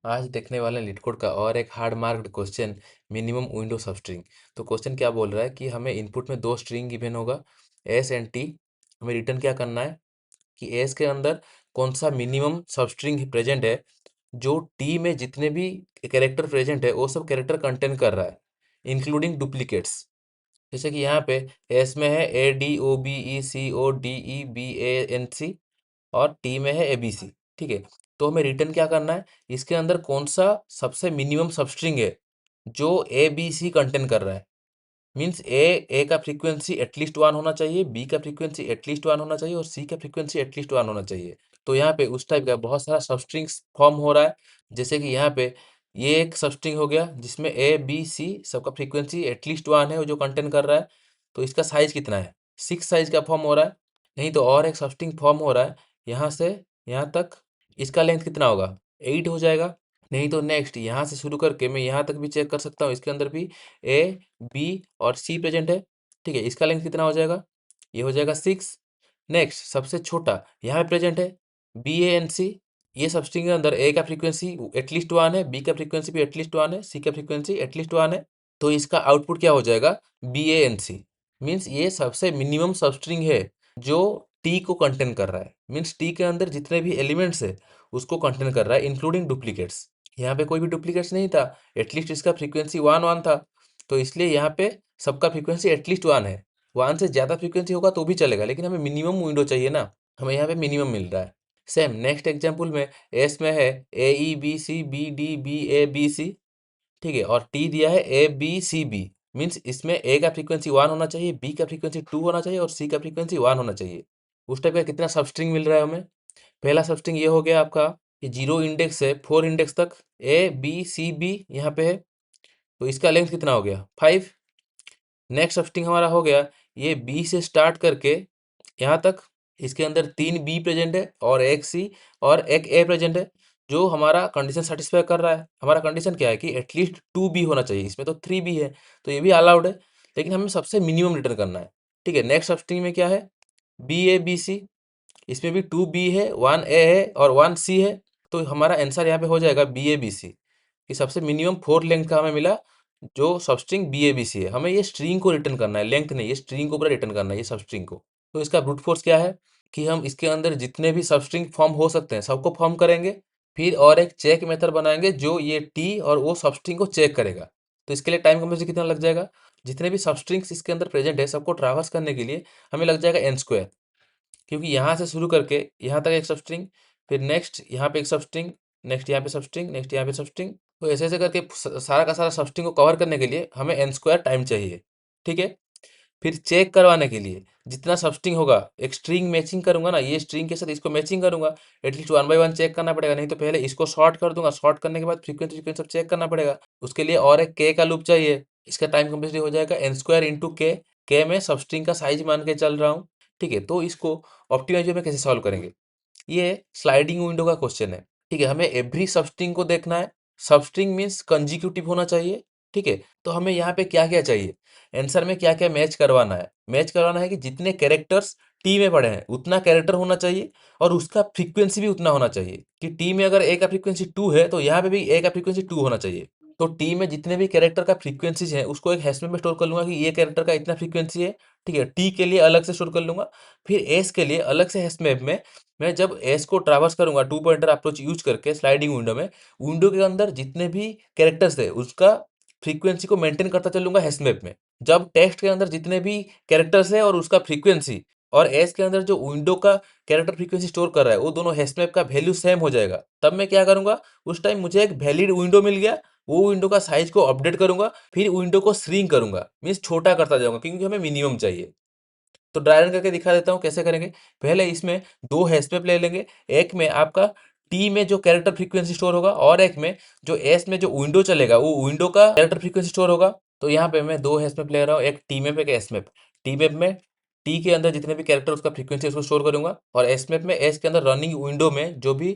आज देखने वाले हैं LeetCode का और एक hard marked question, minimum window सब स्ट्रिंग। तो क्वेश्चन क्या बोल रहा है कि हमें इनपुट में दो स्ट्रिंग गिवन होगा, एस एंड टी। हमें रिटर्न क्या करना है कि एस के अंदर कौन सा मिनिमम सब स्ट्रिंग प्रेजेंट है, जो टी में जितने भी कैरेक्टर प्रेजेंट है वो सब कैरेक्टर कंटेन कर रहा है, इंक्लूडिंग डुप्लीकेट्स। जैसे कि यहाँ पे एस में है ADOBECODEBANC और टी में है ABC। ठीक है, तो हमें रिटर्न क्या करना है, इसके अंदर कौन सा सबसे मिनिमम सबस्ट्रिंग है जो ABC कंटेन कर रहा है। मीन्स ए का फ्रीक्वेंसी एटलीस्ट वन होना चाहिए, बी का फ्रीक्वेंसी एटलीस्ट वन होना चाहिए और सी का फ्रीक्वेंसी एटलीस्ट वन होना चाहिए। तो यहाँ पे उस टाइप का बहुत सारा सबस्ट्रिंग्स फॉर्म हो रहा है। जैसे कि यहाँ पे ये एक सबस्ट्रिंग हो गया जिसमें A B C सबका फ्रीक्वेंसी एटलीस्ट वन है, वो जो कंटेन कर रहा है। तो इसका साइज कितना है, 6 साइज का फॉर्म हो रहा है। नहीं तो और एक सबस्ट्रिंग फॉर्म हो रहा है यहाँ से यहाँ तक, इसका लेंथ कितना होगा, 8 हो जाएगा। नहीं तो नेक्स्ट यहाँ से शुरू करके मैं यहाँ तक भी चेक कर सकता हूँ, इसके अंदर भी ए बी और सी प्रेजेंट है। ठीक है, इसका लेंथ कितना हो जाएगा, ये हो जाएगा 6। नेक्स्ट सबसे छोटा यहाँ पे प्रेजेंट है BANC। ये सब स्ट्रिंग के अंदर ए का फ्रीक्वेंसी एटलीस्ट वन है, बी का फ्रीक्वेंसी भी एटलीस्ट वन है, सी का फ्रीक्वेंसी एटलीस्ट वन है। तो इसका आउटपुट क्या हो जाएगा, BANC। मीन्स ये सबसे मिनिमम सब स्ट्रिंग है जो टी को कंटेन कर रहा है। मीन्स टी के अंदर जितने भी एलिमेंट्स है उसको कंटेन कर रहा है, इंक्लूडिंग डुप्लीकेट्स। यहाँ पे कोई भी डुप्लीकेट्स नहीं था, एटलीस्ट इसका फ्रीक्वेंसी वन वन था। तो इसलिए यहाँ पे सबका फ्रीक्वेंसी एटलीस्ट वन है। वन से ज़्यादा फ्रीक्वेंसी होगा तो भी चलेगा, लेकिन हमें मिनिमम विंडो चाहिए ना, हमें यहाँ पे मिनिमम मिल रहा है। सेम नेक्स्ट एग्जाम्पल में एस में है AEBCBDBABC। ठीक है, और टी दिया है ABCB। मीन्स इसमें ए का फ्रीक्वेंसी वन होना चाहिए, बी का फ्रीक्वेंसी टू होना चाहिए और सी का फ्रीक्वेंसी वन होना चाहिए। उस टाइप का कितना सबस्ट्रिंग मिल रहा है हमें। पहला सबस्ट्रिंग ये हो गया आपका, ये 0 इंडेक्स से 4 इंडेक्स तक ABCB यहाँ पे है। तो इसका लेंथ कितना हो गया, 5। नेक्स्ट सबस्ट्रिंग हमारा हो गया ये बी से स्टार्ट करके यहाँ तक, इसके अंदर 3 बी प्रेजेंट है और एक सी और एक ए प्रेजेंट है, जो हमारा कंडीशन सेटिस्फाई कर रहा है। हमारा कंडीशन क्या है कि एटलीस्ट 2 बी होना चाहिए, इसमें तो 3 बी है तो ये भी अलाउड है, लेकिन हमें सबसे मिनिमम रिटर्न करना है। ठीक है, नेक्स्ट सबस्ट्रिंग में क्या है, BABC। इसमें भी 2 बी है, 1 ए है और 1 सी है। तो हमारा आंसर यहाँ पे हो जाएगा BABC, कि सबसे मिनिमम 4 लेंथ का हमें मिला जो सबस्ट्रिंग BABC है। हमें ये स्ट्रिंग को रिटर्न करना है, लेंथ नहीं, ये स्ट्रिंग को पूरा रिटर्न करना है, ये सबस्ट्रिंग को। तो इसका ब्रूट फोर्स क्या है कि हम इसके अंदर जितने भी सबस्ट्रिंग फॉर्म हो सकते हैं सबको फॉर्म करेंगे, फिर और एक चेक मेथड बनाएंगे जो ये टी और वो सबस्ट्रिंग को चेक करेगा। तो इसके लिए टाइम कंप्लेक्सिटी कितना लग जाएगा, जितने भी सबस्ट्रिंग्स इसके अंदर प्रेजेंट है सबको ट्रावर्स करने के लिए हमें लग जाएगा n²। क्योंकि यहाँ से शुरू करके यहाँ तक एक सबस्ट्रिंग, फिर नेक्स्ट यहाँ पे एक सबस्ट्रिंग, नेक्स्ट यहाँ पे सबस्ट्रिंग, नेक्स्ट यहाँ पे सबस्ट्रिंग। तो ऐसे ऐसे करके सारा का सारा सबस्ट्रिंग को कवर करने के लिए हमें n² टाइम चाहिए। ठीक है, फिर चेक करवाने के लिए जितना सबस्ट्रिंग होगा, एक स्ट्रिंग मैचिंग करूंगा ना, ये स्ट्रिंग के साथ इसको मैचिंग करूंगा, एटलीस्ट 1 बाय 1 चेक करना पड़ेगा। नहीं तो पहले इसको शॉर्ट कर दूंगा, शॉर्ट करने के बाद फ्रीक्वेंसी सब चेक करना पड़ेगा। उसके लिए और एक के का लूप चाहिए। इसका टाइम कंप्लेक्सिटी हो जाएगा n² इंटू के में सबस्ट्रिंग का साइज मान के चल रहा हूँ। ठीक है, तो इसको ऑप्टिमाइज में कैसे सॉल्व करेंगे, ये स्लाइडिंग विंडो का क्वेश्चन है। ठीक है, हमें एवरी सबस्ट्रिंग को देखना है। सबस्ट्रिंग मीन्स कंजिक्यूटिव होना चाहिए। ठीक है, तो हमें यहाँ पे क्या क्या चाहिए, आंसर में क्या क्या मैच करवाना है। मैच करवाना है कि जितने कैरेक्टर्स टी में पड़े हैं उतना कैरेक्टर होना चाहिए और उसका फ्रीक्वेंसी भी उतना होना चाहिए। कि टी में अगर ए का फ्रीक्वेंसी 2 है तो यहाँ पे भी ए का फ्रीक्वेंसी 2 होना चाहिए। तो टी में जितने भी कैरेक्टर का फ्रीक्वेंसीज है उसको एक हैश में स्टोर कर लूंगा कि ये कैरेक्टर का इतना फ्रीक्वेंसी है। ठीक है, टी के लिए अलग से स्टोर कर लूंगा, फिर एस के लिए अलग से हैश मैप में मैं जब एस को ट्रैवर्स करूंगा 2 पॉइंटर अप्रोच यूज करके स्लाइडिंग विंडो में, विंडो के अंदर जितने भी कैरेक्टर्स है उसका फ्रीक्वेंसी को मेंटेन करता चलूंगा हैश मैप में। जब टेक्स्ट के अंदर जितने भी कैरेक्टर्स है और उसका फ्रीक्वेंसी और एस के अंदर जो विंडो का कैरेक्टर फ्रीक्वेंसी स्टोर कर रहा है वो दोनों हैश मैप का वैल्यू सेम हो जाएगा, तब मैं क्या करूंगा, उस टाइम मुझे एक वैलिड विंडो मिल गया, वो विंडो का साइज को अपडेट करूंगा, फिर विंडो को श्रिंक करूंगा, मीन्स छोटा करता जाऊंगा क्योंकि हमें मिनिमम चाहिए। तो ड्राई रन करके दिखा देता हूँ कैसे करेंगे। पहले इसमें दो हैशमैप ले लेंगे, एक में आपका टी में जो कैरेक्टर फ्रीक्वेंसी स्टोर होगा और एक में जो एस में जो विंडो चलेगा वो विंडो का कैरेक्टर फ्रीक्वेंसी स्टोर होगा। तो यहाँ पे मैं दो हैशमैप ले रहा हूँ, एक टी मैप एक एस मैप। टी मैप में टी के अंदर जितने भी कैरेक्टर उसका फ्रीक्वेंसी उसको स्टोर करूंगा और एस मैप में एस के अंदर रनिंग विंडो में जो भी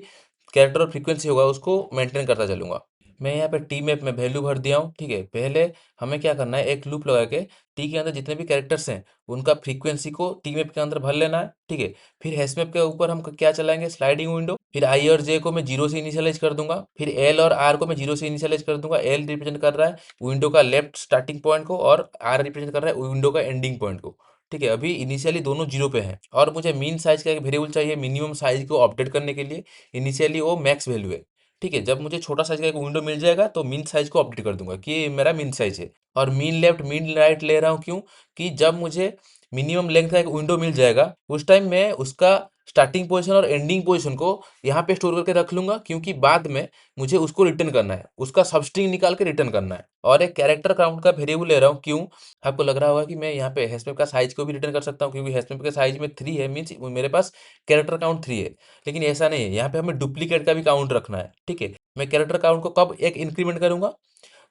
कैरेक्टर और फ्रीक्वेंसी होगा उसको मेंटेन करता चलूंगा। मैं यहाँ पे टी मैप में वैल्यू भर दिया हूँ। ठीक है, पहले हमें क्या करना है, एक लूप लगा के टी के अंदर जितने भी कैरेक्टर्स हैं उनका फ्रीक्वेंसी को टी मैप के अंदर भर लेना है। ठीक है, फिर हैश मैप के ऊपर हम क्या चलाएंगे, स्लाइडिंग विंडो। फिर आई और जे को मैं जीरो से इनिशियलाइज कर दूंगा, फिर एल और आर को मैं जीरो से इनिशियलाइज कर दूंगा। एल रिप्रेजेंट कर रहा है विंडो का लेफ्ट स्टार्टिंग पॉइंट को और आर रिप्रेजेंट कर रहा है विंडो का एंडिंग पॉइंट को। ठीक है, अभी इनिशियली दोनों जीरो पे हैं और मुझे मीन साइज का एक वेरिएबल चाहिए मिनिमम साइज को अपडेट करने के लिए। इनिशियली वो मैक्स वैल्यू है। ठीक है, जब मुझे छोटा साइज का एक विंडो मिल जाएगा तो मीन साइज को अपडेट कर दूंगा कि ये मेरा मीन साइज है। और मीन लेफ्ट मीन राइट ले रहा हूँ क्यों, कि जब मुझे मिनिमम लेंथ का एक विंडो मिल जाएगा उस टाइम मैं उसका स्टार्टिंग पोजीशन और एंडिंग पोजीशन को यहाँ पे स्टोर करके रख लूंगा, क्योंकि बाद में मुझे उसको रिटर्न करना है, उसका सबस्ट्रिंग निकाल के रिटर्न करना है। और एक कैरेक्टर काउंट का वेरिएबल ले रहा हूँ क्यों, आपको लग रहा होगा कि मैं यहाँ पे हैशमैप का साइज को भी रिटर्न कर सकता हूँ, क्योंकि हैशमैप के साइज में 3 है, मीन्स मेरे पास कैरेक्टर काउंट 3 है। लेकिन ऐसा नहीं है, यहाँ पे हमें डुप्लीकेट का भी काउंट रखना है। ठीक है, मैं कैरेक्टर काउंट को कब एक इंक्रीमेंट करूंगा,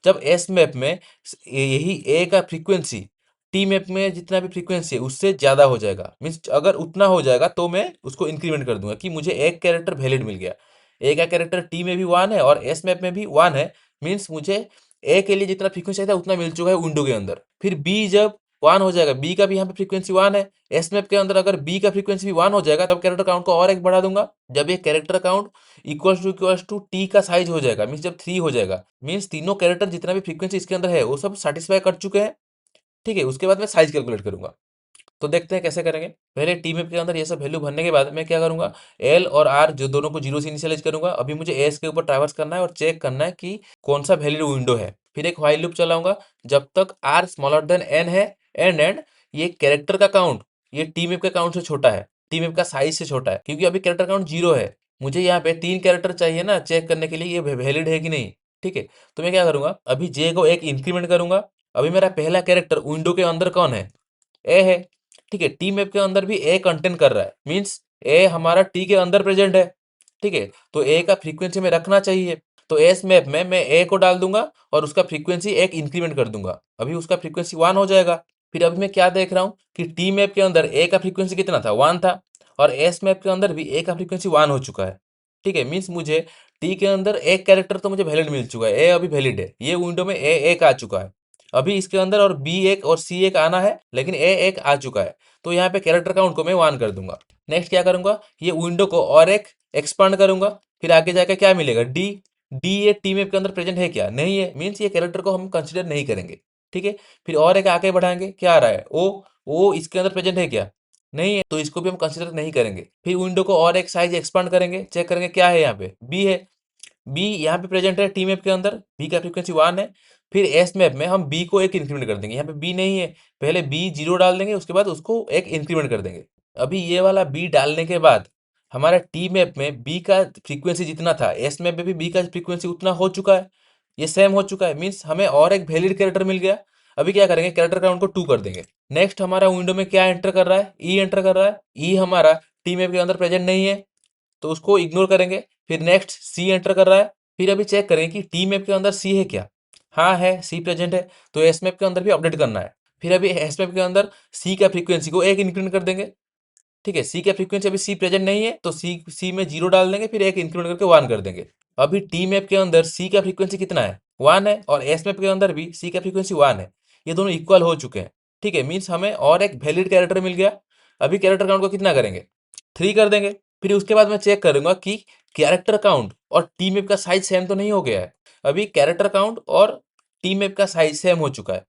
जब एस मैप में यही ए का फ्रीक्वेंसी टी मैप में जितना भी फ्रीक्वेंसी है उससे ज्यादा हो जाएगा, मीन्स अगर उतना हो जाएगा तो मैं उसको इंक्रीमेंट कर दूंगा कि मुझे एक कैरेक्टर वैलिड मिल गया। ए का कैरेक्टर टी में भी 1 है और एस मैप में भी 1 है, मीन्स मुझे ए के लिए जितना फ्रीक्वेंसी था उतना मिल चुका है विंडो के अंदर। फिर बी जब 1 हो जाएगा, बी का भी यहाँ पे फ्रीक्वेंसी 1 है, एस मैप के अंदर अगर बी का फ्रीक्वेंसी भी 1 हो जाएगा तब कैरेक्टर काउंट को और एक बढ़ा दूंगा। जब ये character count equals to T का साइज हो जाएगा, मीन्स जब 3 हो जाएगा, मीन्स तीनों कैरेक्टर जितना भी फ्रीक्वेंसी इसके अंदर है वो सब सेटिस्फाई कर चुके हैं। ठीक है, उसके बाद मैं साइज कैलकुलेट करूंगा। तो देखते हैं कैसे करेंगे। पहले टी मैप के अंदर ये सब वैल्यू भरने के बाद मैं क्या करूंगा, एल और आर जो दोनों को जीरो से इनिशियलाइज करूंगा। अभी मुझे एस के ऊपर ट्रैवर्स करना है और चेक करना है कि कौन सा वैलिड विंडो है। फिर एक व्हाइल लूप चलाऊंगा जब तक आर स्मॉलर देन एन है, एंड ये कैरेक्टर का काउंट ये टी मैप के काउंट से छोटा है, टी मैप का साइज से छोटा है, क्योंकि अभी कैरेक्टर काउंट जीरो है। मुझे यहाँ पे 3 कैरेक्टर चाहिए ना चेक करने के लिए ये वैलिड है कि नहीं। ठीक है, तो मैं क्या करूंगा, अभी जे को एक इंक्रीमेंट करूंगा। अभी मेरा पहला कैरेक्टर विंडो के अंदर कौन है, ए है। ठीक है, टी मैप के अंदर भी ए कंटेंट कर रहा है, मीन्स ए हमारा टी के अंदर प्रेजेंट है। ठीक है, तो ए का फ्रीक्वेंसी में रखना चाहिए। तो एस मैप में मैं ए को डाल दूंगा और उसका फ्रीक्वेंसी एक इंक्रीमेंट कर दूंगा, अभी उसका फ्रीक्वेंसी 1 हो जाएगा। फिर अभी मैं क्या देख रहा हूँ कि टी मैप के अंदर ए का फ्रीक्वेंसी कितना था, 1 था, और एस मैप के अंदर भी ए का फ्रीक्वेंसी 1 हो चुका है। ठीक है, मीन्स मुझे टी के अंदर एक कैरेक्टर तो मुझे वैलिड मिल चुका है, ए अभी वैलिड है, ये विंडो में ए एक आ चुका है। अभी इसके अंदर और बी एक और सी एक आना है, लेकिन ए एक आ चुका है, तो यहाँ पे कैरेक्टर काउंट को मैं 1 कर दूंगा। नेक्स्ट क्या करूंगा, ये विंडो को और एक एक्सपांड करूंगा। फिर आगे जाकर क्या मिलेगा, डी। डी ये टी मैप के अंदर प्रेजेंट है क्या, नहीं है, मीन्स ये कैरेक्टर को हम कंसिडर नहीं करेंगे। ठीक है, फिर और एक आगे बढ़ाएंगे, क्या आ रहा है, ओ इसके अंदर प्रेजेंट है क्या, नहीं है, तो इसको भी हम कंसिडर नहीं करेंगे। फिर विंडो को और एक साइज एक्सपांड करेंगे, चेक करेंगे क्या है, यहाँ पे बी है, बी यहाँ पे प्रेजेंट है टी मैप के अंदर, बी का फ्रीक्वेंसी 1 है। फिर एस मैप में हम बी को एक इंक्रीमेंट कर देंगे, यहाँ पे बी नहीं है, पहले बी जीरो डाल देंगे, उसके बाद उसको एक इंक्रीमेंट कर देंगे। अभी ये वाला बी डालने के बाद हमारा टी मैप में बी का फ्रीक्वेंसी जितना था एस मैप में भी बी का फ्रीक्वेंसी उतना हो चुका है, ये सेम हो चुका है, मीन्स हमें और एक वैलिड कैरेक्टर मिल गया। अभी क्या करेंगे, कैरेक्टर काउंट को 2 कर देंगे। नेक्स्ट हमारा विंडो में क्या एंटर कर रहा है, ई एंटर कर रहा है, ई हमारा टी मैप के अंदर प्रेजेंट नहीं है, तो उसको इग्नोर करेंगे। फिर नेक्स्ट सी एंटर कर रहा है, फिर अभी चेक करेंगे कि टी मैप के अंदर सी है क्या, हाँ है, सी प्रेजेंट है, तो एस मैप के अंदर भी अपडेट करना है। फिर अभी एस मैप के अंदर सी का फ्रीक्वेंसी को एक इंक्रीमेंट कर देंगे। ठीक है, सी का फ्रीक्वेंसी अभी सी प्रेजेंट नहीं है, तो सी में जीरो डाल देंगे, फिर एक इंक्रीमेंट करके 1 कर देंगे। अभी टी मैप के अंदर सी का फ्रीक्वेंसी कितना है, 1 है, और एस मैप के अंदर भी सी का फ्रीक्वेंसी 1 है, ये दोनों इक्वल हो चुके हैं। ठीक है, मीन्स हमें और एक वैलिड कैरेक्टर मिल गया। अभी कैरेक्टर काउंट को कितना करेंगे, 3 कर देंगे। फिर उसके बाद मैं चेक करूंगा कि कैरेक्टर काउंट और टी मैप का साइज सेम तो नहीं हो गया है। अभी कैरेक्टर काउंट और टी मैप का साइज सेम हो चुका है,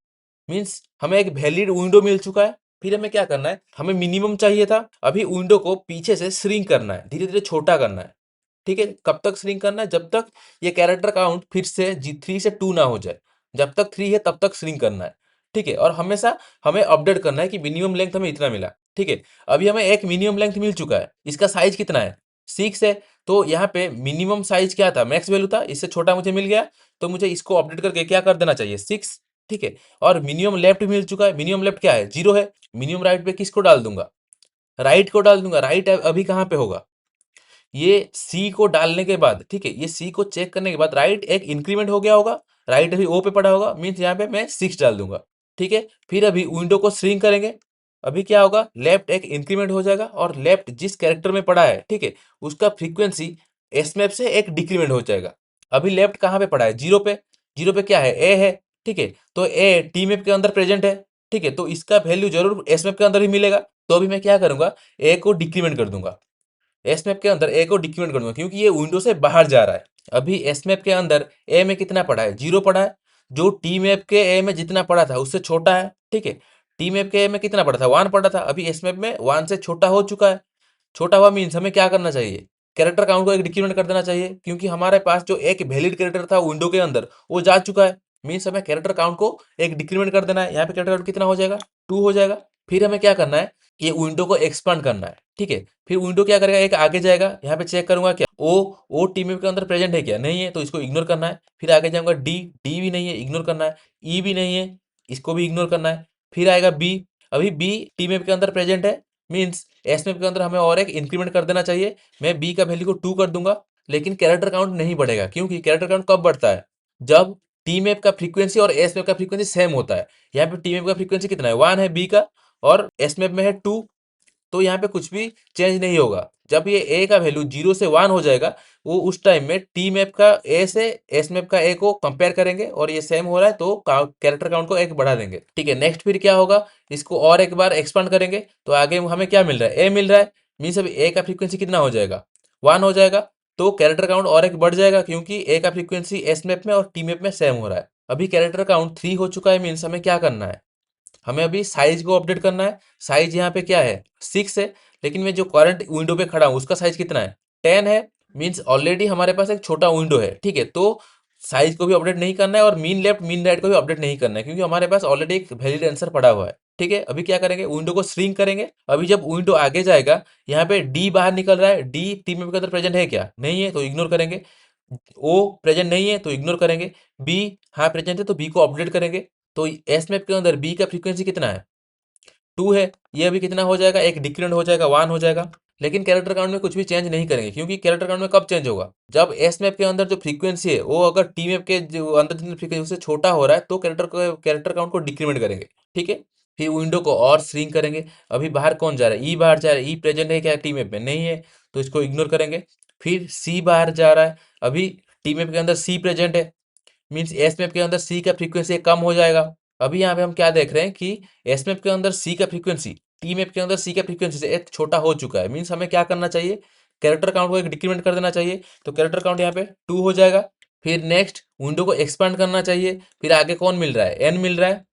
मीन्स हमें एक वैलिड विंडो मिल चुका है। फिर हमें क्या करना है, हमें मिनिमम चाहिए था, अभी विंडो को पीछे से श्रिंक करना है, धीरे धीरे छोटा करना है। ठीक है, कब तक श्रिंक करना है, जब तक ये कैरेक्टर काउंट फिर से 3 से 2 ना हो जाए, जब तक 3 है तब तक श्रिंक करना है। ठीक है, और हमेशा हमें अपडेट करना है कि मिनिमम लेंथ हमें इतना मिला। ठीक है, अभी हमें एक मिनिमम लेंथ मिल चुका है, इसका साइज कितना है, 6 है, तो यहाँ पे मिनिमम साइज क्या था, मैक्स वैल्यू था, इससे छोटा मुझे मिल गया, तो मुझे इसको अपडेट करके क्या कर देना चाहिए, 6। ठीक है, और मिनिमम लेफ्ट मिल चुका है, मिनिमम लेफ्ट क्या है, 0 है। मिनिमम राइट पे किसको डाल दूंगा, राइट को डाल दूंगा। राइट अभी कहाँ पे होगा, ये सी को डालने के बाद, ठीक है, ये सी को चेक करने के बाद राइट एक इंक्रीमेंट हो गया होगा, राइट अभी ओ पे पड़ा होगा, मीन्स यहाँ पे मैं 6 डाल दूंगा। ठीक है, फिर अभी विंडो को श्रिंक करेंगे। अभी क्या होगा, लेफ्ट एक इंक्रीमेंट हो जाएगा और लेफ्ट जिस कैरेक्टर में पड़ा है, ठीक है, उसका फ्रीक्वेंसी एस मैप से एक डिक्रीमेंट हो जाएगा। अभी लेफ्ट कहाँ पे पड़ा है, 0 पे, 0 पे क्या है, ए है। ठीक है, तो ए टी मैप के अंदर प्रेजेंट है। ठीक है, तो इसका वैल्यू जरूर एस मैप के अंदर ही मिलेगा, तो अभी मैं क्या करूंगा, ए को डिक्रीमेंट कर दूंगा। एस मैप के अंदर ए को डिक्रीमेंट करूंगा क्योंकि ये विंडो से बाहर जा रहा है। अभी एस मैप के अंदर ए में कितना पड़ा है, 0 पड़ा है। जो टी मैप के ए में जितना पड़ा था उससे छोटा है, ठीक है। टी मैप के ए में कितना पड़ा था, 1 पड़ा था। अभी एस मैप में 1 से छोटा हो चुका है। छोटा हुआ मीन्स हमें क्या करना चाहिए, कैरेक्टर काउंट को एक डिक्रीमेंट कर देना चाहिए, क्योंकि हमारे पास जो एक वैलिड कैरेक्टर था विंडो के अंदर वो जा चुका है। मीन्स हमें कैरेक्टर काउंट को एक डिक्रीमेंट कर देना है। यहाँ पे कैरेक्टर काउंट कितना हो जाएगा, 2 हो जाएगा। फिर हमें क्या करना है, ये विंडो को एक्सपांड करना है, ठीक है। फिर विंडो क्या करेगा, एक आगे जाएगा। यहाँ पे चेक करूंगा क्या ओ टीम के अंदर प्रेजेंट है क्या, नहीं है तो इसको इग्नोर करना है। फिर आगे जाऊंगा डी, डी भी नहीं है, इग्नोर करना है। ई भी नहीं है, इसको भी इग्नोर करना है। फिर आएगा बी, अभी बी टीम के अंदर प्रेजेंट है, मीन्स एस मैप के अंदर हमें और एक इंक्रीमेंट कर देना चाहिए। मैं बी का वैल्यू को 2 कर दूंगा, लेकिन कैरेक्टर काउंट नहीं बढ़ेगा, क्योंकि कैरेक्टर काउंट कब बढ़ता है, जब टी मैप का फ्रीक्वेंसी और एस मैप का फ्रीक्वेंसी सेम होता है। यहाँ पे टी मैप का फ्रीक्वेंसी कितना है, 1 है बी का, और एस मैप में है 2। तो यहाँ पे कुछ भी चेंज नहीं होगा। जब ये ए का वैल्यू 0 से 1 हो जाएगा, वो उस टाइम में टी मैप का ए से एस मैप का ए को कंपेयर करेंगे, और ये सेम हो रहा है तो कैरेक्टर काउंट को एक बढ़ा देंगे, ठीक है। नेक्स्ट फिर क्या होगा, इसको और एक बार एक्सपांड करेंगे तो आगे हमें क्या मिल रहा है, ए मिल रहा है। मीन्स अभी ए का फ्रीक्वेंसी कितना हो जाएगा, 1 हो जाएगा। तो कैरेक्टर काउंट और एक बढ़ जाएगा, क्योंकि ए का फ्रीक्वेंसी एस मैप में और टी मैप में सेम हो रहा है। अभी कैरेक्टर काउंट 3 हो चुका है। मीन्स हमें क्या करना है, हमें अभी साइज को अपडेट करना है। साइज यहाँ पे क्या है, 6 है, लेकिन मैं जो करंट विंडो पे खड़ा हूँ उसका साइज कितना है, 10 है। मीन्स ऑलरेडी हमारे पास एक छोटा विंडो है, ठीक है। तो साइज को भी अपडेट नहीं करना है और मीन लेफ्ट मीन राइट को भी अपडेट नहीं करना है, क्योंकि हमारे पास ऑलरेडी एक वैलिड आंसर पड़ा हुआ है, ठीक है। अभी क्या करेंगे, विंडो को श्रिंक करेंगे। अभी जब विंडो आगे जाएगा, यहाँ पे डी बाहर निकल रहा है, डी टीम के अंदर प्रेजेंट है क्या, नहीं है तो इग्नोर करेंगे। ओ प्रेजेंट नहीं है तो इग्नोर करेंगे। बी हाँ प्रेजेंट है तो बी को अपडेट करेंगे। तो एस मैप के अंदर बी का फ्रीक्वेंसी कितना है, 2 है। ये अभी कितना हो जाएगा, एक डिक्रीमेंट हो जाएगा, 1 हो जाएगा। लेकिन कैरेक्टर काउंट में कुछ भी चेंज नहीं करेंगे, क्योंकि कैरेक्टर काउंट में कब चेंज होगा, जब एस मैप के अंदर जो फ्रीक्वेंसी है वो अगर टी मैप के जो अंदर जितनी फ्रीक्वेंसी उससे छोटा हो रहा है तो कैरेक्टर काउंट को डिक्रीमेंट करेंगे, ठीक है। फिर विंडो को और श्रिंक करेंगे। अभी बाहर कौन जा रहा है, ई बाहर जा रहा है। ई प्रेजेंट है क्या टी मैप में, नहीं है तो इसको इग्नोर करेंगे। फिर सी बाहर जा रहा है। अभी टी मैप के अंदर सी प्रेजेंट है, मीन्स एस मैप के अंदर सी का फ्रीक्वेंसी कम हो जाएगा। अभी यहाँ पे हम क्या देख रहे हैं कि एस मैप के अंदर सी का फ्रीक्वेंसी टी मैप के अंदर सी का फ्रीक्वेंसी से एक छोटा हो चुका है। मीन्स हमें क्या करना चाहिए, कैरेक्टर काउंट को एक डिक्रीमेंट कर देना चाहिए। तो कैरेक्टर काउंट यहाँ पे 2 हो जाएगा। फिर नेक्स्ट विंडो को एक्सपांड करना चाहिए। फिर आगे कौन मिल रहा है, एन मिल रहा है,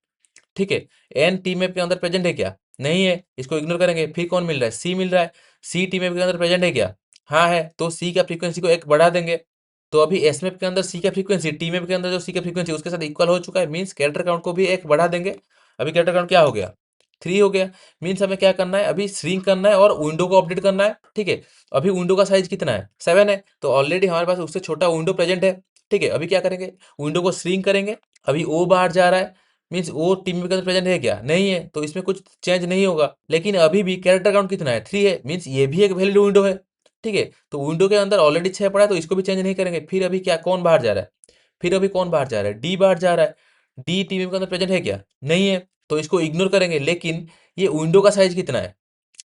ठीक है। एन टी मैप के अंदर प्रेजेंट है क्या, नहीं है, इसको इग्नोर करेंगे। फिर कौन मिल रहा है, सी मिल रहा है। सी टी मैप के अंदर प्रेजेंट है क्या, हाँ है, तो सी का फ्रीक्वेंसी को एक बढ़ा देंगे। तो अभी एस मैप के अंदर सी का फ्रीक्वेंसी टी मैप के अंदर जो सी का फ्रीक्वेंसी उसके साथ इक्वल हो चुका है। मीन्स कैरेक्टर काउंट को भी एक बढ़ा देंगे। अभी कैरेक्टर काउंट क्या हो गया, 3 हो गया। मीन्स हमें क्या करना है, अभी श्रिंक करना है और विंडो को अपडेट करना है, ठीक है। अभी विंडो का साइज कितना है, 7 है, तो ऑलरेडी हमारे पास उससे छोटा विंडो प्रेजेंट है, ठीक है। अभी क्या करेंगे, विंडो को श्रिंक करेंगे। अभी ओ बाहर जा रहा है, मीन्स वो टीम के अंदर प्रेजेंट है क्या, नहीं है, तो इसमें कुछ चेंज नहीं होगा। लेकिन अभी भी कैरेक्टर काउंट कितना है, 3 है। मीन्स ये भी एक वैलिड विंडो है, ठीक है। तो विंडो के अंदर ऑलरेडी 6 पड़ा है तो इसको भी चेंज नहीं करेंगे। फिर अभी क्या कौन बाहर जा रहा है, फिर अभी कौन बाहर जा रहा है, डी बाहर जा रहा है। डी टीम के अंदर प्रेजेंट है क्या, नहीं है, तो इसको इग्नोर करेंगे। लेकिन ये विंडो का साइज कितना है,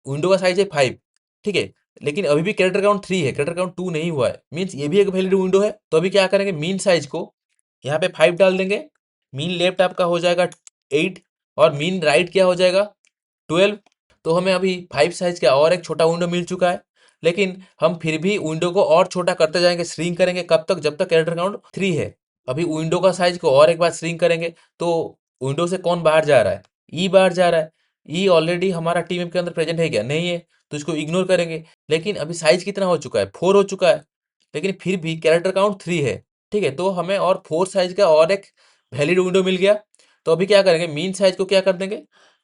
विंडो का साइज है 5, ठीक है। लेकिन अभी भी कैरेक्टर काउंट 3 है, कैरेक्टर काउंट 2 नहीं हुआ है। मीन्स ये भी एक वैलिड विंडो है। तो अभी क्या करेंगे, मीन साइज को यहाँ पे 5 डाल देंगे। मीन लेफ्ट आपका हो जाएगा 8, और मीन राइट क्या हो जाएगा 12। तो हमें अभी 5 साइज का और एक छोटा विंडो मिल चुका है। लेकिन हम फिर भी विंडो को और छोटा करते जाएंगे, श्रिंक करेंगे, कब तक, जब तक कैरेक्टर काउंट 3 है। अभी विंडो का साइज को और एक बार श्रिंक करेंगे। तो विंडो से कौन बाहर जा रहा है, ई बाहर जा रहा है। ई ऑलरेडी हमारा टीम के अंदर प्रेजेंट है क्या, नहीं है, तो इसको इग्नोर करेंगे। लेकिन अभी साइज कितना हो चुका है, 4 हो चुका है। लेकिन फिर भी कैरेक्टर काउंट 3 है, ठीक है। तो हमें और 4 साइज का और एक वैलिड विंडो मिल गया। तो अभी क्या करेंगे, मीन साइज को क्या कर देंगे,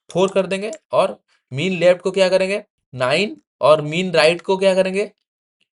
4 कर देंगे, और मीन लेफ्ट को क्या करेंगे, 9, और मीन राइट को क्या करेंगे,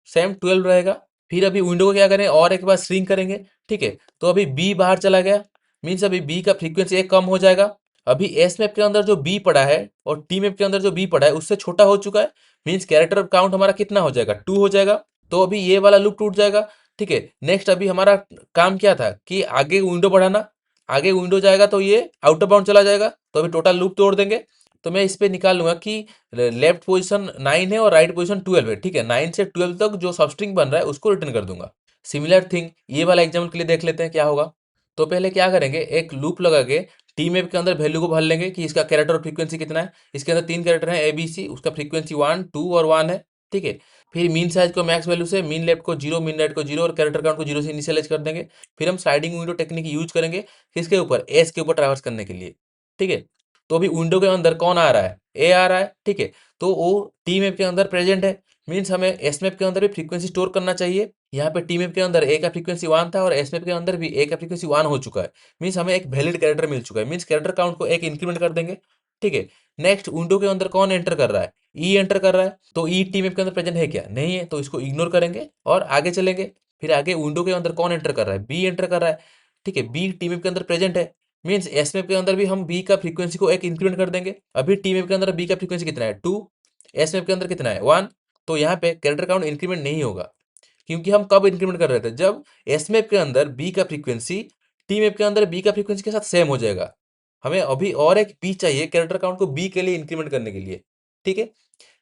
सेम 12 रहेगा। फिर अभी विंडो को क्या करेंगे, और एक बार श्रिंक करेंगे, ठीक है। तो अभी बी बाहर चला गया, मीन्स अभी बी का फ्रीक्वेंसी एक कम हो जाएगा। अभी एस मैप के अंदर जो बी पड़ा है और टी मैप के अंदर जो बी पड़ा है उससे छोटा हो चुका है। मीन्स कैरेक्टर काउंट हमारा कितना हो जाएगा, 2 हो जाएगा। तो अभी ये वाला लूप टूट जाएगा, ठीक है। नेक्स्ट अभी हमारा काम क्या था कि आगे विंडो बढ़ाना। आगे विंडो जाएगा तो ये आउट ऑफ बाउंड चला जाएगा, तो अभी टोटल लूप तोड़ देंगे। तो मैं इस पे निकाल लूंगा कि लेफ्ट पोजीशन 9 है और राइट पोजीशन 12 है, ठीक है। 9 से 12 तक जो सबस्ट्रिंग बन रहा है उसको रिटर्न कर दूंगा। सिमिलर थिंग ये वाला एग्जाम्पल के लिए देख लेते हैं क्या होगा। तो पहले क्या करेंगे, एक लूप लगा के टी मैप के अंदर वैल्यू को भर लेंगे कि इसका कैरेक्टर और फ्रीक्वेंसी कितना है। इसके अंदर 3 कैरेक्टर हैं ए बी सी, उसका फ्रीक्वेंसी 1, 2 और 1 है, ठीक है। फिर मीन साइज को मैक्स वैल्यू से, मीन लेफ्ट को जीरो, मीन राइट को जीरो और कैरेक्टर काउंट को जीरो से इनिशियलाइज कर देंगे। फिर हम स्लाइडिंग विंडो टेक्निक यूज करेंगे किसके ऊपर, एस के ऊपर ट्रैवर्स करने के लिए, ठीक है। तो अभी विंडो के अंदर कौन आ रहा है, ए आ रहा है, ठीक है। तो वो टी मैप के अंदर प्रेजेंट है, मीन्स हमें एस मैप के अंदर भी फ्रीक्वेंसी स्टोर करना चाहिए। यहाँ पे टी मैप के अंदर ए का फ्रीक्वेंसी 1 था और एस मैप के अंदर भी ए का फ्रीक्वेंसी 1 हो चुका है, मीन्स हमें एक वैलिड कैरेक्टर मिल चुका है, मीन्स कैरेक्टर काउंट को एक इंक्रीमेंट कर देंगे, ठीक है। नेक्स्ट विंडो के अंदर कौन एंटर कर रहा है, ई एंटर कर रहा है, तो ई टी मैप के अंदर प्रेजेंट है क्या, नहीं है, तो इसको इग्नोर करेंगे और आगे चलेंगे। फिर आगे विंडो के अंदर कौन एंटर कर रहा है, बी एंटर कर रहा है, ठीक है, बी टी मैप के अंदर प्रेजेंट है, मीन्स एस मैप के अंदर भी हम बी का फ्रीक्वेंसी को एक इंक्रीमेंट कर देंगे। अभी टी मैप के अंदर बी का फ्रीक्वेंसी कितना है, 2, एस मैप के अंदर कितना है, 1, तो यहाँ पे कैरेक्टर काउंट इंक्रीमेंट नहीं होगा, क्योंकि हम कब इंक्रीमेंट कर रहे थे, जब एस मैप के अंदर बी का फ्रीक्वेंसी टी मैप के अंदर बी का फ्रीक्वेंसी के साथ सेम हो जाएगा। हमें अभी और एक बी चाहिए कैरेक्टर काउंट को बी के लिए इंक्रीमेंट करने के लिए, ठीक है।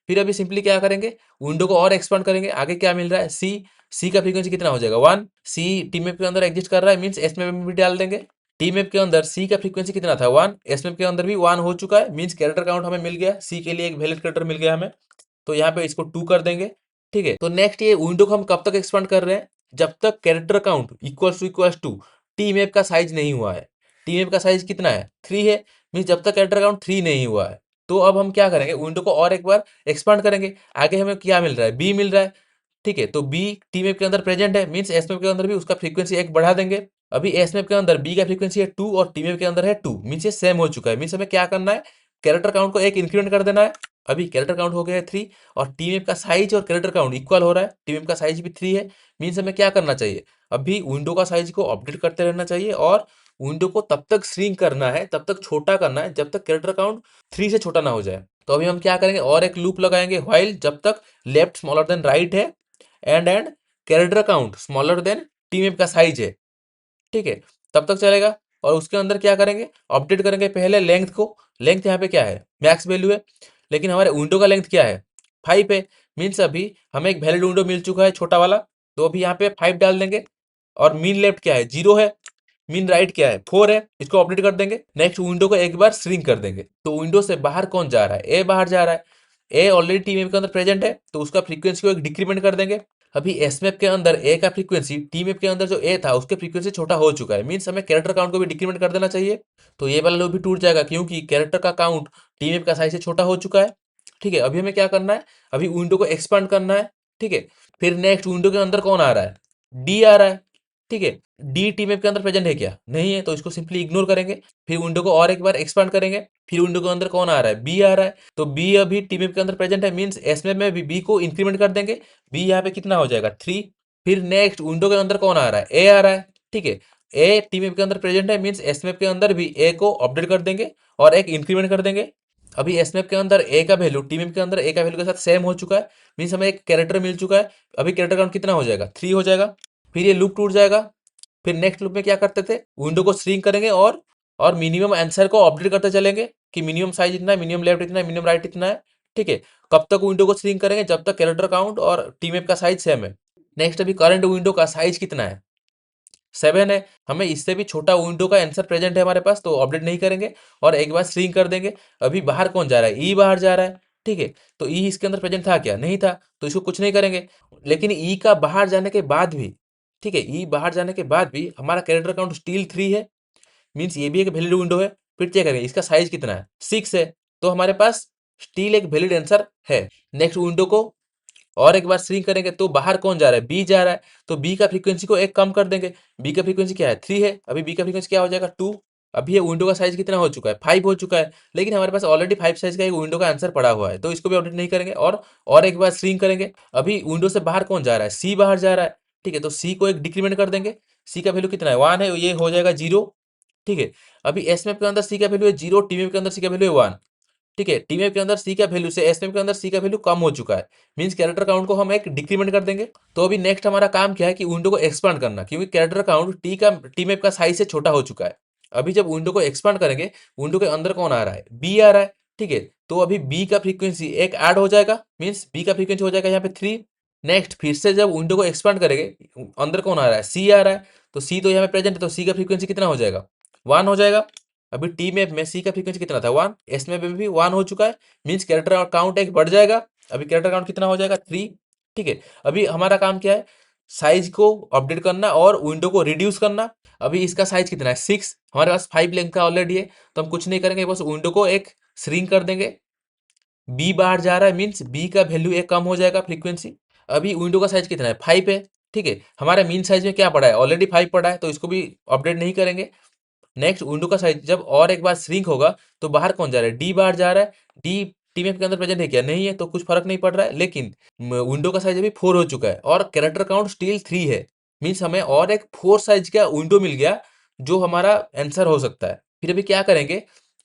फिर अभी सिंपली क्या करेंगे, विंडो को और एक्सपांड करेंगे, आगे क्या मिल रहा है, सी, सी का फ्रीक्वेंसी कितना हो जाएगा, 1, सी टी मैप के अंदर एग्जिस्ट कर रहा है, मीन्स एस मैप में भी डाल देंगे। टी मैप के अंदर सी का फ्रीक्वेंसी कितना था, 1, एस मैप के अंदर भी 1 हो चुका है, मीन्स कैरेक्टर काउंट हमें मिल गया, सी के लिए एक वैलिड कैरेक्टर मिल गया हमें, तो यहाँ पे इसको 2 कर देंगे, ठीक है। तो नेक्स्ट ये विंडो को हम कब तक एक्सपांड कर रहे हैं, जब तक character count equals to T map का साइज नहीं हुआ है। टी मैप का साइज कितना है, 3 है, मीन्स जब तक कैरेक्टर काउंट 3 नहीं हुआ है। तो अब हम क्या करेंगे, विंडो को और एक बार एक्सपांड करेंगे, आगे हमें क्या मिल रहा है, बी मिल रहा है, ठीक है। तो बी टी मैप के अंदर प्रेजेंट है, मीन्स एस मैप के अंदर भी उसका फ्रीक्वेंसी एक बढ़ा देंगे। अभी एस मैप के अंदर बी का फ्रीक्वेंसी है 2 और टी मैप के अंदर है 2, मीन्स ये सेम हो चुका है, मीन्स हमें क्या करना है, कैरेक्टर काउंट को एक इंक्रीमेंट कर देना है। अभी कैरेक्टर काउंट हो गया है 3 और टी मैप का साइज और कैरेक्टर काउंट इक्वल हो रहा है, टी मैप का साइज भी 3 है, मीन्स हमें क्या करना चाहिए, अभी विंडो का साइज को अपडेट करते रहना चाहिए और विंडो को तब तक श्रिंक करना है, तब तक छोटा करना है जब तक कैरेक्टर काउंट 3 से छोटा ना हो जाए। तो अभी हम क्या करेंगे, और एक लूप लगाएंगे, व्हाइल जब तक लेफ्ट स्मॉलर देन राइट है and character count smaller than T map का साइज है, ठीक है, तब तक चलेगा। और उसके अंदर क्या करेंगे, अपडेट करेंगे पहले लेंथ को, लेंथ यहाँ पे क्या है, मैक्स वैल्यू है, लेकिन हमारे विंडो का लेंथ क्या है, 5 है, मीन्स अभी हमें एक वैलिड विंडो मिल चुका है छोटा वाला, तो अभी यहाँ पे 5 डाल देंगे। और मीन लेफ्ट क्या है, 0 है, मीन राइट क्या है, 4 है, इसको अपडेट कर देंगे। नेक्स्ट विंडो को एक बार श्रिंक कर देंगे, तो विंडो से बाहर कौन जा रहा है, ए बाहर जा रहा है, ए ऑलरेडी टी मैप के अंदर प्रेजेंट है, तो उसका फ्रीक्वेंसी को एक डिक्रीमेंट कर देंगे। अभी एस मैप के अंदर ए का फ्रीक्वेंसी टी मैप के अंदर जो ए था उसके फ्रीक्वेंसी छोटा हो चुका है, मीन्स हमें कैरेक्टर काउंट को भी डिक्रीमेंट कर देना चाहिए। तो ये वाला लूप भी टूट जाएगा क्योंकि कैरेक्टर का काउंट टी मैप का साइज से छोटा हो चुका है, ठीक है। अभी हमें क्या करना है, अभी विंडो को एक्सपांड करना है, ठीक है। फिर नेक्स्ट विंडो के अंदर कौन आ रहा है, डी आ रहा है, ठीक है। डी टी मैप के अंदर प्रेजेंट है क्या, नहीं है, तो इसको सिंपली इग्नोर करेंगे। फिर विंडो को और एक बार एक्सपांड करेंगे, फिर विंडो के अंदर कौन आ रहा है, बी आ रहा है, तो बी अभी टी मैप के अंदर प्रेजेंट है, मीन्स एस मैप में भी बी को इंक्रीमेंट कर देंगे, बी यहाँ पे कितना हो जाएगा, 3। फिर नेक्स्ट विंडो के अंदर कौन आ रहा है, ए आ रहा है, ठीक है, ए टी मैप के अंदर प्रेजेंट है, मीन्स एस मैप के अंदर भी ए को अपडेट कर देंगे और एक इंक्रीमेंट कर देंगे। अभी एस मैप के अंदर ए का वैल्यू टी मैप के अंदर ए का वैल्यू के साथ सेम हो चुका है, मीन्स हमें एक कैरेक्टर मिल चुका है। अभी कैरेक्टर काउंट कितना हो जाएगा, 3 हो जाएगा। फिर ये लूप टूट जाएगा। फिर नेक्स्ट लूप में क्या करते थे, विंडो को श्रिंक करेंगे और मिनिमम आंसर को अपडेट करते चलेंगे कि मिनिमम साइज इतना है, मिनिमम लेफ्ट इतना है, मिनिमम राइट इतना है, ठीक है। कब तक विंडो को श्रिंक करेंगे, जब तक कैरेक्टर काउंट और टी मैप का साइज सेम है। नेक्स्ट अभी करंट विंडो का साइज कितना है, 7 है, हमें इससे भी छोटा विंडो का आंसर प्रेजेंट है हमारे पास, तो अपडेट नहीं करेंगे और एक बार श्रिंक कर देंगे। अभी बाहर कौन जा रहा है, ई बाहर जा रहा है, ठीक है, तो ई इसके अंदर प्रेजेंट था क्या, नहीं था, तो इसको कुछ नहीं करेंगे। लेकिन ई का बाहर जाने के बाद भी, ठीक है, ई बाहर जाने के बाद भी हमारा कैरेक्टर काउंट स्टिल 3 है, मीन्स ये भी एक वैलिड विंडो है। फिर चेक करेंगे इसका साइज कितना है, 6 है, तो हमारे पास स्टिल एक वैलिड आंसर है। नेक्स्ट विंडो को और एक बार श्रिंक करेंगे, तो बाहर कौन जा रहा है, बी जा रहा है, तो बी का फ्रीक्वेंसी को एक कम कर देंगे, बी का फ्रीक्वेंसी क्या है, 3 है, अभी बी का फ्रीक्वेंसी क्या हो जाएगा, 2। अभी ये विंडो का साइज कितना हो चुका है, 5 हो चुका है, लेकिन हमारे पास ऑलरेडी 5 साइज का एक विंडो का आंसर पड़ा हुआ है, तो इसको भी अपडेट नहीं करेंगे और एक बार श्रिंक करेंगे। अभी विंडो से बाहर कौन जा रहा है, सी बाहर जा रहा है, ठीक है, तो सी को एक डिक्रीमेंट कर देंगे, सी का वैल्यू कितना है, 1 है, ये हो जाएगा 0, ठीक है। अभी एस मैप के अंदर सी का वैल्यू है 0, टी मैप के अंदर सी का वैल्यू है 1, ठीक है। टी मैप के अंदर सी का वैल्यू से एस मैप के अंदर सी का वैल्यू कम हो चुका है, मींस कैरेक्टर काउंट को हम एक डिक्रीमेंट कर देंगे। तो अभी नेक्स्ट हमारा काम क्या है कि विंडो को एक्सपांड करना, क्योंकि कैरेक्टर काउंट टी मैप का साइज से छोटा हो चुका है। अभी जब विंडो को एक्सपांड करेंगे, विंडो के अंदर कौन आ रहा है, बी आ रहा है, ठीक है, तो अभी बी का फ्रीक्वेंसी एक ऐड हो जाएगा, मीन्स बी का फ्रीक्वेंसी हो जाएगा यहाँ पे 3। नेक्स्ट फिर से जब विंडो को एक्सपांड करेंगे, अंदर कौन आ रहा है, सी आ रहा है, तो सी तो यहाँ पे प्रेजेंट है, तो सी का फ्रीक्वेंसी कितना हो जाएगा, 1 हो जाएगा। अभी टी मैप में सी का फ्रीक्वेंसी कितना था, 1, एस मैप में भी 1 हो चुका है, मीन्स कैरेक्टर काउंट एक बढ़ जाएगा। अभी कैरेक्टर काउंट कितना हो जाएगा 3। ठीक है, अभी हमारा काम क्या है, साइज को अपडेट करना और विंडो को रिड्यूस करना। अभी इसका साइज कितना है 6, हमारे पास 5 लेंथ का ऑलरेडी है, तो हम कुछ नहीं करेंगे, बस विंडो को एक श्रिंक कर देंगे। बी बाहर जा रहा है मीन्स बी का वैल्यू एक कम हो जाएगा फ्रीक्वेंसी। अभी विंडो का साइज कितना है 5 है। ठीक है, हमारे मीन साइज में क्या पड़ा है, ऑलरेडी 5 पड़ा है, तो इसको भी अपडेट नहीं करेंगे। नेक्स्ट विंडो का साइज जब और एक बार श्रिंक होगा तो बाहर कौन जा रहा है, डी बाहर जा रहा है। डी टीएमएफ के अंदर प्रेजेंट है क्या, नहीं है, तो कुछ फर्क नहीं पड़ रहा है। लेकिन विंडो का साइज अभी 4 हो चुका है और कैरेक्टर काउंट स्टिल 3 है, मीन्स हमें और एक 4 साइज का विंडो मिल गया जो हमारा आंसर हो सकता है। फिर अभी क्या करेंगे,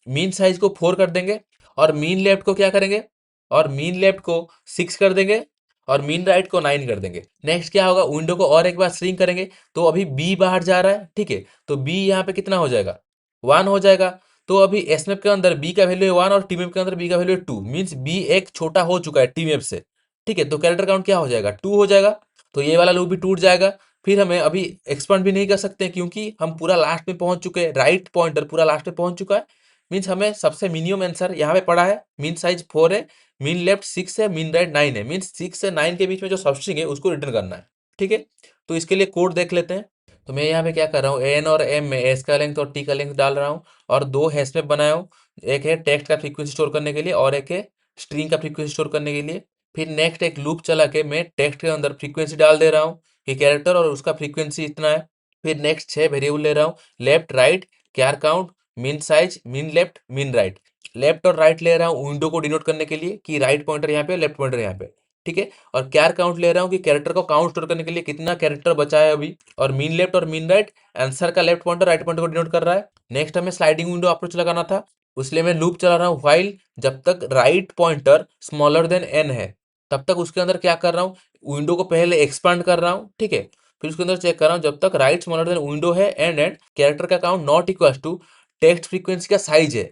मीन साइज को 4 कर देंगे और मीन लेफ्ट को क्या करेंगे, और मीन लेफ्ट को 6 कर देंगे और मीन राइट को 9 कर देंगे। नेक्स्ट क्या होगा, विंडो को और एक बार श्रिंक करेंगे, तो अभी बी बाहर जा रहा है। ठीक है, तो बी यहाँ पे कितना हो जाएगा, 1 हो जाएगा। तो अभी एसमेप के अंदर बी का वैल्यू है 1 और टीमेप के अंदर बी का वैल्यू है 2, मीन्स बी एक छोटा हो चुका है टीमेप से। ठीक है, तो कैरेक्टर काउंट क्या हो जाएगा, 2 हो जाएगा। तो ये वाला लूप भी टूट जाएगा। फिर हमें अभी एक्सपांड भी नहीं कर सकते क्योंकि हम पूरा लास्ट में पहुंच चुके हैं, राइट पॉइंटर पूरा लास्ट में पहुंच चुका है। मीन्स हमें सबसे मिनिमम आंसर यहाँ पे पड़ा है, मीन साइज 4 है, मीन लेफ्ट 6 है, मीन राइट 9 है, मीन्स 6 से 9 के बीच में जो सबस्ट्रिंग है उसको रिटर्न करना है। ठीक है, तो इसके लिए कोड देख लेते हैं। तो मैं यहाँ पे क्या कर रहा हूँ, एन और एम में एस का लेंथ और टी का लेंथ डाल रहा हूँ और दो हैशमैप बनाया हूँ। एक है टेक्स्ट का फ्रीक्वेंसी स्टोर करने के लिए और एक है स्ट्रिंग का फ्रीक्वेंसी स्टोर करने के लिए। फिर नेक्स्ट एक लूप चला के मैं टेक्स्ट के अंदर फ्रीक्वेंसी डाल दे रहा हूँ कि कैरेक्टर और उसका फ्रीक्वेंसी इतना है। फिर नेक्स्ट 6 वेरिएबल ले रहा हूँ, left right char count mean size mean left mean right. Left और राइट ले रहा हूँ विंडो को डिनोट करने के लिए कि राइट पॉइंटर यहाँ पे लेफ्ट पॉइंटर यहाँ पे। ठीक है, और कैर काउंट ले रहा हूँ कि कैरेक्टर को काउंट स्टोर करने के लिए कितना कैरेक्टर बचा है अभी। और मीन लेफ्ट और मीन राइट आंसर का लेफ्ट पॉइंटर राइट पॉइंटर को डिनोट कर रहा है। नेक्स्ट हमें स्लाइडिंग विंडो अप्रोच लगाना था, इसलिए मैं लूप चला रहा हूँ व्हाइल जब तक right pointer smaller than N है तब तक उसके अंदर क्या कर रहा हूँ, विंडो को पहले एक्सपांड कर रहा हूँ। ठीक है, फिर उसके अंदर चेक कर रहा हूँ जब तक राइट स्मॉलर देन विंडो है एंड कैरेक्टर का count not equal to text frequency का साइज है।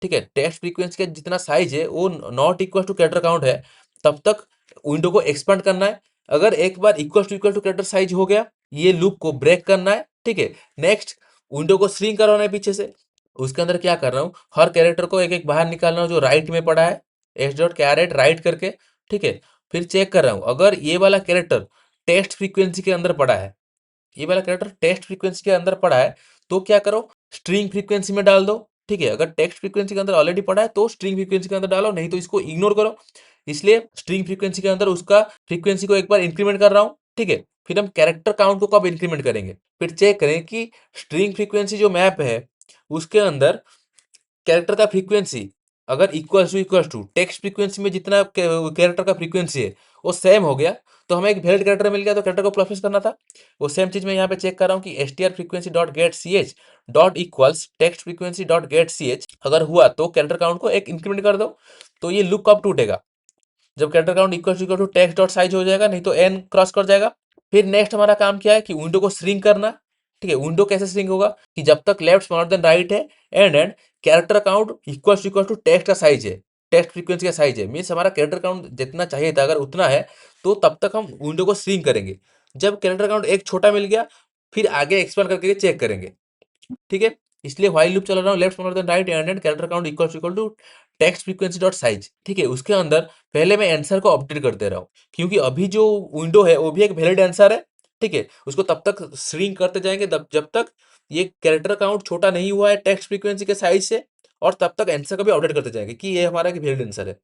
ठीक है, टेक्स्ट फ्रीक्वेंसी का जितना साइज है वो not equal to character count है, तब तक विंडो को एक्सपांड करना है। अगर एक बार इक्वल टू कैरेक्टर साइज हो गया, ये लूप को ब्रेक करना है। ठीक है, नेक्स्ट विंडो को श्रिंक करवाना है पीछे से। उसके अंदर क्या कर रहा हूँ, हर कैरेक्टर को एक एक बाहर निकाल रहा हूँ जो राइट में पड़ा है, एच डॉट कैरेट राइट करके। ठीक है, फिर चेक कर रहा हूँ अगर ये वाला कैरेक्टर टेक्स्ट फ्रीक्वेंसी के अंदर पड़ा है, ये वाला कैरेक्टर टेक्स्ट फ्रीक्वेंसी के अंदर पड़ा है, तो क्या करो, स्ट्रिंग फ्रीक्वेंसी में डाल दो। ठीक है, अगर टेक्स्ट फ्रीक्वेंसी के अंदर ऑलरेडी पड़ा है तो स्ट्रिंग फ्रीक्वेंसी के अंदर डालो, नहीं तो इसको इग्नोर करो। इसलिए स्ट्रिंग फ्रीक्वेंसी के अंदर उसका फ्रीक्वेंसी को एक बार इंक्रीमेंट कर रहा हूँ। ठीक है, फिर हम कैरेक्टर काउंट को कब इंक्रीमेंट करेंगे, फिर चेक करें कि स्ट्रिंग फ्रीक्वेंसी जो मैप है उसके अंदर कैरेक्टर का फ्रीक्वेंसी अगर इक्वल टू टेक्स्ट फ्रीक्वेंसी में जितना कैरेक्टर का फ्रीक्वेंसी है वो सेम हो गया, तो हमें एक वैलिड कैरेक्टर मिल गया, तो कैरेक्टर को प्रोसेस करना था। वो सेम चीज मैं यहाँ पे चेक कर रहा हूँ कि S T R frequency dot get C H dot equals text frequency dot get C H अगर हुआ तो कैरेक्टर काउंट को एक इंक्रीमेंट कर दो। तो ये लूप कब टूटेगा, जब character count equal to text dot size हो जाएगा, नहीं तो एन क्रॉस कर जाएगा। फिर नेक्स्ट हमारा काम क्या है कि विंडो को श्रिंक करना। ठीक है, विंडो कैसे श्रिंक होगा कि जब तक लेफ्ट स्मॉलर देन राइट है and character count equal to text का साइज है, टेक्स्ट फ्रीक्वेंसी का साइज है, मीन्स हमारा कैरेक्टर काउंट जितना चाहिए था अगर उतना है तो तब तक हम विंडो को श्रिंक करेंगे। जब कैरेक्टर काउंट एक छोटा मिल गया फिर आगे एक्सपांड करके चेक करेंगे। ठीक है, इसलिए व्हाइल लूप चला रहा हूँ left smaller than right and character count equal to text frequency dot size. ठीक है, उसके अंदर पहले मैं आंसर को अपडेट कर दे रहा हूँ क्योंकि अभी जो विंडो है वो भी एक वैलिड आंसर है। ठीक है, उसको तब तक श्रिंक करते जाएंगे जब तक ये कैरेक्टर काउंट छोटा नहीं हुआ है टेक्स्ट फ्रीक्वेंसी के साइज से, और तब तक आंसर को भी अपडेट करते जाएंगे कि ये हमारा वैलिड आंसर है।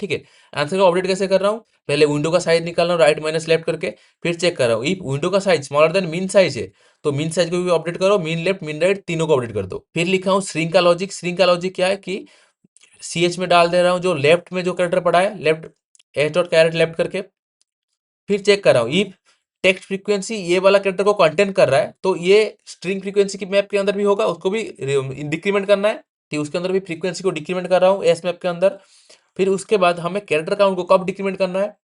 ठीक है, आंसर को अपडेट कैसे कर रहा हूँ, पहले विंडो का साइज निकाल रहा हूँ राइट माइनस लेफ्ट करके, फिर चेक कर रहा हूँ इफ विंडो का size smaller than mean size है तो मीन साइज को भी अपडेट करो, मीन लेफ्ट मीन राइट तीनों को अपडेट कर दो। फिर लिखा हूँ श्रिंक का लॉजिक। श्रिंक का लॉजिक क्या है कि सी एच में डाल दे रहा हूँ जो लेफ्ट में जो कैरेक्टर पड़ा है, left H dot caret left करके। फिर चेक कर रहा हूँ इफ टेक्स्ट फ्रीक्वेंसी ये वाला कैरेक्टर को कंटेन कर रहा है तो ये स्ट्रिंग फ्रीक्वेंसी की मैप के अंदर भी होगा, उसको भी डिक्रीमेंट करना है। ठीक, उसके अंदर भी फ्रीक्वेंसी को डिक्रीमेंट कर रहा हूँ एस मैप के अंदर। फिर उसके बाद हमें कैरेक्टर काउंट को कब डिक्रीमेंट करना है,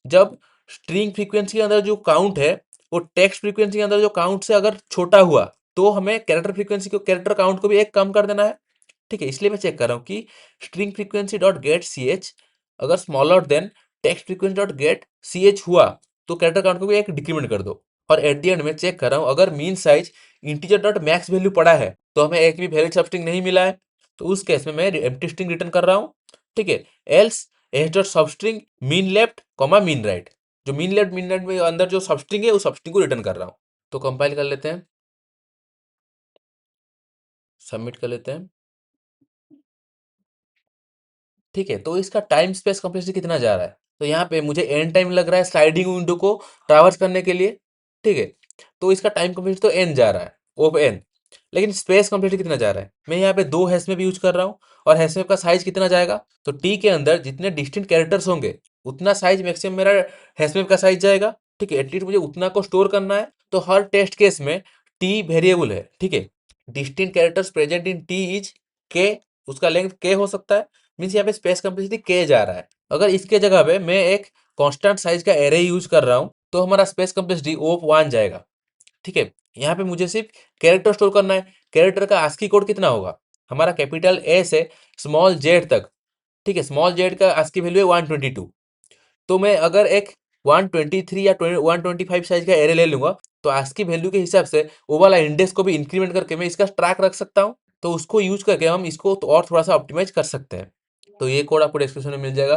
जब स्ट्रिंग फ्रीक्वेंसी के अंदर जो काउंट है वो टेक्स्ट फ्रीक्वेंसी के अंदर जो काउंट से अगर छोटा हुआ तो हमें कैरेक्टर फ्रीक्वेंसी को कैरेक्टर काउंट को भी एक कम कर देना है। ठीक है, इसलिए मैं चेक कर रहा हूँ कि string frequency dot get C H अगर smaller than text frequency dot get C H हुआ तो कैरेक्टर काउंट को भी एक डिक्रीमेंट कर दो। और एट द एंड में चेक कर रहा हूँ अगर mean size integer dot max value पड़ा है तो हमें एक भी वैलिड सबस्ट्रिंग नहीं मिला है, तो उस केस में मैं एम्प्टी स्ट्रिंग रिटर्न कर रहा हूँ। ठीक है, else H dot substring mean left comma mean right, जो मीन लेफ्ट मीन राइट में अंदर जो सबस्ट्रिंग है उस सबस्ट्रिंग को रिटर्न कर रहा हूँ। तो कंपाइल कर लेते हैं, सबमिट कर लेते हैं। ठीक है, तो इसका टाइम स्पेस कॉम्प्लेक्सिटी कितना जा रहा है, तो यहाँ पे मुझे एन टाइम लग रहा है स्लाइडिंग विंडो को ट्रैवर्स करने के लिए। ठीक है, तो इसका टाइम कॉम्प्लेक्सिटी तो एन जा रहा है, ओप एन। लेकिन स्पेस कॉम्प्लेक्सिटी कितना जा रहा है, मैं यहाँ पे 2 हैशमैप यूज कर रहा हूँ, और हैशमैप का साइज कितना जाएगा, तो टी के अंदर जितने डिस्टिंक्ट कैरेक्टर्स होंगे उतना साइज मैक्सिमम मेरा हैशमैप का साइज जाएगा। ठीक है, एटलीस्ट मुझे उतना को स्टोर करना है, तो हर टेस्ट केस में टी वेरिएबल है। ठीक है, distinct characters present in T is के, उसका लेंथ के हो सकता है, मीन्स यहाँ पे स्पेस कॉम्प्लेक्सिटी के जा रहा है। अगर इसके जगह पे मैं एक कांस्टेंट साइज का एरे यूज कर रहा हूँ तो हमारा स्पेस कॉम्प्लेक्सिटी ओप 1 जाएगा। ठीक है, यहाँ पे मुझे सिर्फ कैरेक्टर स्टोर करना है। कैरेक्टर का आस्की कोड कितना होगा, हमारा कैपिटल ए से स्मॉल जेड तक। ठीक है, स्मॉल जेड का आस्की वैल्यू है 122। तो मैं अगर एक 123 या 125 साइज का एरे ले लूंगा तो आस्की वैल्यू के हिसाब से वो वाला इंडेक्स को भी इंक्रीमेंट करके मैं इसका ट्रैक रख सकता हूँ। तो उसको यूज करके हम इसको तो और थोड़ा सा ऑप्टिमाइज कर सकते हैं। तो ये कोड आपको डिस्क्रिप्शन में मिल जाएगा।